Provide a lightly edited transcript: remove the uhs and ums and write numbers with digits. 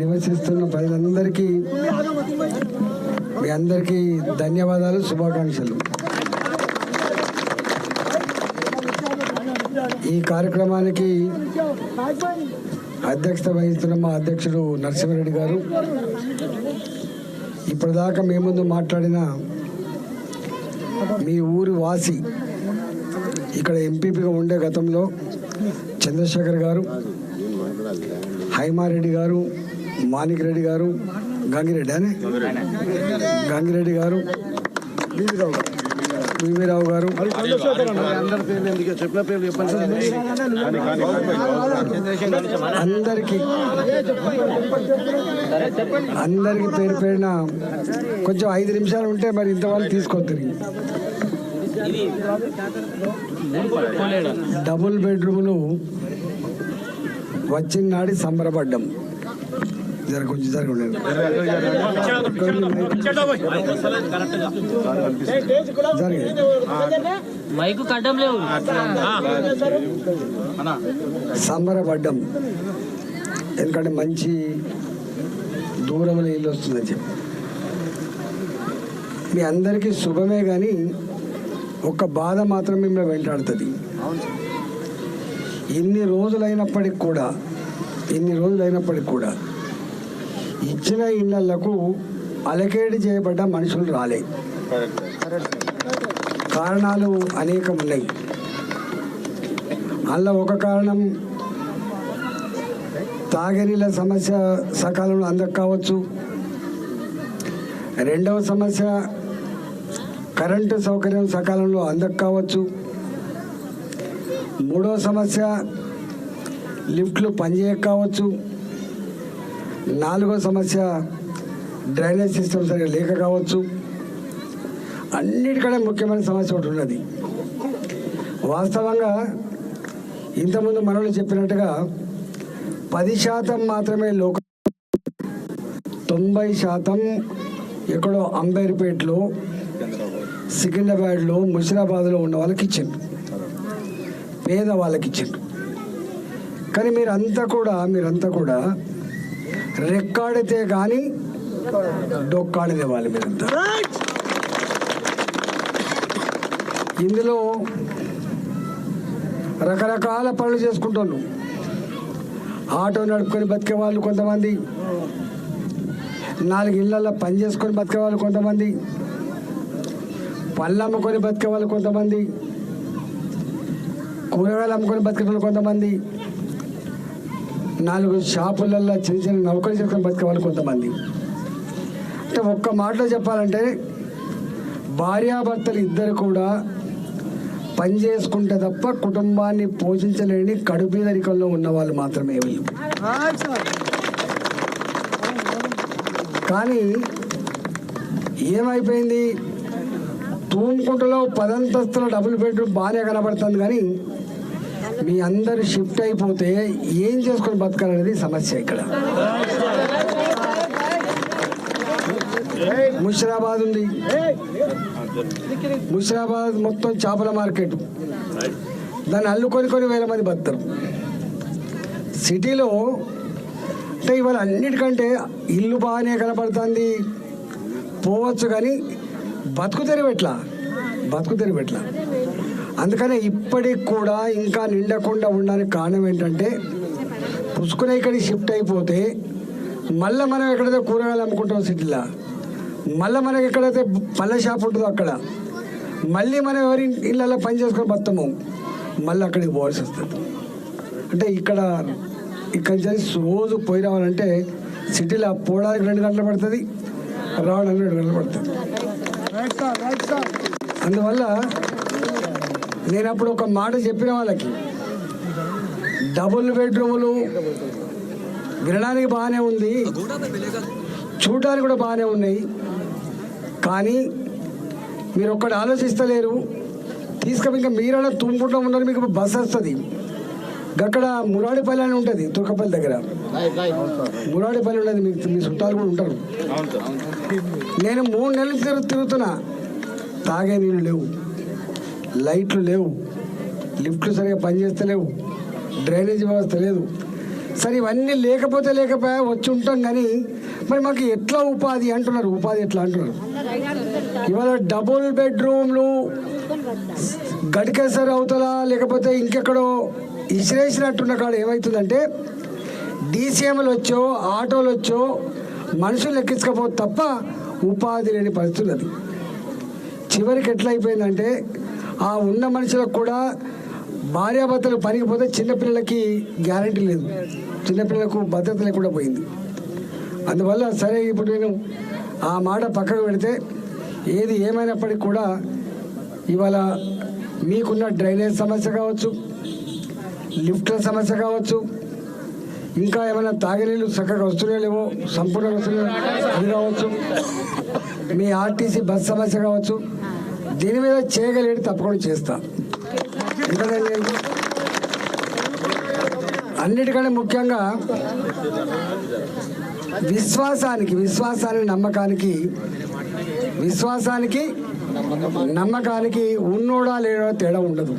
నివసిస్తున్న ప్రజలందరికీ మీ అందరికీ ధన్యవాదాలు, శుభాకాంక్షలు. ఈ కార్యక్రమానికి అధ్యక్షత వహిస్తున్న మా అధ్యక్షుడు నరసింహారెడ్డి గారు, ఇప్పటిదాకా మీ ముందు మాట్లాడిన మీ ఊరి వాసి, ఇక్కడ ఎంపీపీగా ఉండే గతంలో చంద్రశేఖర్ గారు, హైమారెడ్డి గారు, మాణిక్ రెడ్డి గారు, గంగిరెడ్డి గారు, వివిరావు గారు, అందరికి పేరు పేరున కొంచెం 5 నిమిషాలు ఉంటే మరి ఇంతవరకు తీసుకొద్దు. డబుల్ బెడ్రూములు వచ్చిన నాడి సంబరపడ్డం. కొంచెం జరగండి. సంబరపడ్డం ఎందుకంటే మంచి దూరంలో ఇల్లు వస్తుందని చెప్పి మీ అందరికీ శుభమే, కానీ ఒక బాధ మాత్రం మిమ్మల్ని వెంటాడుతుంది. ఇన్ని రోజులైనప్పటికి కూడా ఇచ్చిన ఇళ్లకు అలకేడి చేయబడ్డ మనుషులు రాలే. కారణాలు అనేకం ఉన్నాయి. అందులో ఒక కారణం తాగనీళ్ళ సమస్య సకాలంలో అందక కావచ్చు. రెండవ సమస్య కరెంటు సౌకర్యం సకాలంలో అందక కావచ్చు. మూడవ సమస్య లిఫ్ట్లు పనిచేయక కావచ్చు. నాలుగో సమస్య డ్రైనేజ్ సిస్టమ్ సరిగ్గా లేక కావచ్చు. అన్నిటికంటే ముఖ్యమైన సమస్య ఒకటి ఉన్నది. వాస్తవంగా ఇంతకుముందు మనలో చెప్పినట్టుగా 10% మాత్రమే లోక 90% ఎక్కడో అంబేర్పేటలో, సికింద్రాబాద్లో, ముషిరాబాద్లో ఉన్న వాళ్ళకి ఇచ్చిండు, పేద వాళ్ళకి ఇచ్చిండు. కానీ మీరంతా కూడా రెక్కాడితే కానీ డొక్కాడితే వాళ్ళు మీరంతా. ఇందులో రకరకాల పనులు చేసుకుంటాను. ఆటో నడుపుకొని బతికే వాళ్ళు కొంతమంది, 4 ఇళ్లలో పని చేసుకొని బతికే వాళ్ళు కొంతమంది, పళ్ళు అమ్ముకొని బతికే వాళ్ళు కొంతమంది, కూరగాయలు అమ్ముకొని బతికే వాళ్ళు కొంతమంది, 4 షాపులలో చిన్న నౌకరీ చేసుకొని బతికే వాళ్ళు కొంతమంది. అంటే ఒక్క మాటలో చెప్పాలంటే భార్యాభర్తలు ఇద్దరు కూడా పని చేసుకుంటే తప్ప కుటుంబాన్ని పోషించలేని కడుపేదరికంలో ఉన్న వాళ్ళు మాత్రమే వీళ్ళు. కానీ ఏమైపోయింది, తూముకుంటలో 10 అంతస్తుల డబుల్ బెడ్రూమ్ బాగానే కనబడుతుంది, కానీ మీ అందరు షిఫ్ట్ అయిపోతే ఏం చేసుకొని బతకాలనేది సమస్య. ఇక్కడ ముషిరాబాద్ ఉంది. ముషిరాబాద్ మొత్తం చేపల మార్కెట్, దాన్ని అల్లుకొని 1000 మంది బతుకుతారు. సిటీలో అంటే ఇవాళ అన్నిటికంటే ఇల్లు బాగానే కనబడుతుంది, పోవచ్చు, కానీ బతుకు తెరివెట్లా. అందుకనే ఇప్పటికి కూడా ఇంకా నిండకుండా ఉండడానికి కారణం ఏంటంటే పుసుకునే ఇక్కడికి షిఫ్ట్ అయిపోతే మళ్ళీ మనం ఎక్కడైతే కూరగాయలు అమ్ముకుంటాం సిటీలో, మళ్ళీ మనకి ఎక్కడైతే పళ్ళ షాప్ ఉంటుందో అక్కడ మళ్ళీ మనం ఎవరి ఇళ్ళల్లో పని చేసుకొని బతాము, మళ్ళీ అక్కడికి పోవాల్సి వస్తుంది. అంటే ఇక్కడి నుంచి రోజు పోయి రావాలంటే సిటీలో పోవడానికి 2 గంటలు పడుతుంది, రావడానికి 2 గంటలు పడుతుంది. అందువల్ల నేను అప్పుడు ఒక మాట చెప్పిన వాళ్ళకి, డబుల్ బెడ్రూములు వినడానికి బాగానే ఉంది, చూడడానికి కూడా బాగానే ఉన్నాయి, కానీ మీరు ఒక్కటి ఆలోచిస్తలేరు. తీసుకొని ఇంకా మీరైనా తుమ్ముకుంటూ ఉన్నారు, మీకు బస్సు వస్తుంది. అక్కడ మురాడిపల్లి అని ఉంటుంది, తుర్కపల్లి దగ్గర మురాడిపల్లి ఉన్నది, మీ చుట్టాలు కూడా ఉంటారు. నేను 3 నెలలు తిరుగుతున్నా, తాగే నీళ్ళు లేవు, లైట్లు లేవు, లిఫ్ట్లు సరిగా పనిచేస్తలేవు, డ్రైనేజీ వ్యవస్థ లేదు. సరే ఇవన్నీ లేకపోయా వచ్చి ఉంటాం కానీ మరి మాకు ఎట్లా ఉపాధి అంటున్నారు, ఉపాధి ఎట్లా అంటున్నారు. ఇవాళ డబుల్ బెడ్రూమ్లు గడికేసరి అవతల లేకపోతే ఇంకెక్కడో ఇసిరేసినట్టున్న కాడ ఏమవుతుందంటే డీసీఎంలు వచ్చో ఆటోలు వచ్చో మనుషులు ఎక్కించకపోతే తప్ప ఉపాధి లేని పరిస్థితి అది. చివరికి ఎట్లా అయిపోయిందంటే ఆ ఉన్న మనుషులకు కూడా భార్యాభర్తలు పనికి పోతే చిన్నపిల్లలకి గ్యారంటీ లేదు, చిన్నపిల్లలకు భద్రత లేకుండా పోయింది. అందువల్ల సరే ఇప్పుడు నేను ఆ మాట పక్కకు పెడితే ఏది ఏమైనప్పటికీ కూడా ఇవాళ మీకున్న డ్రైనేజ్ సమస్య కావచ్చు, లిఫ్ట్ల సమస్య కావచ్చు, ఇంకా ఏమైనా తాగినీళ్ళు చక్కగా వస్తున్నాయో లేవో సంపూర్ణంగా వస్తున్నాయో అది కావచ్చు, మీ ఆర్టీసీ బస్ సమస్య కావచ్చు, దీని మీద చేయగలిగేది తప్పకుండా చేస్తా. ఎందుకంటే నేను అన్నిటికంటే ముఖ్యంగా విశ్వాసానికి నమ్మకానికి ఉన్నోడా లేడో తేడా ఉండదు.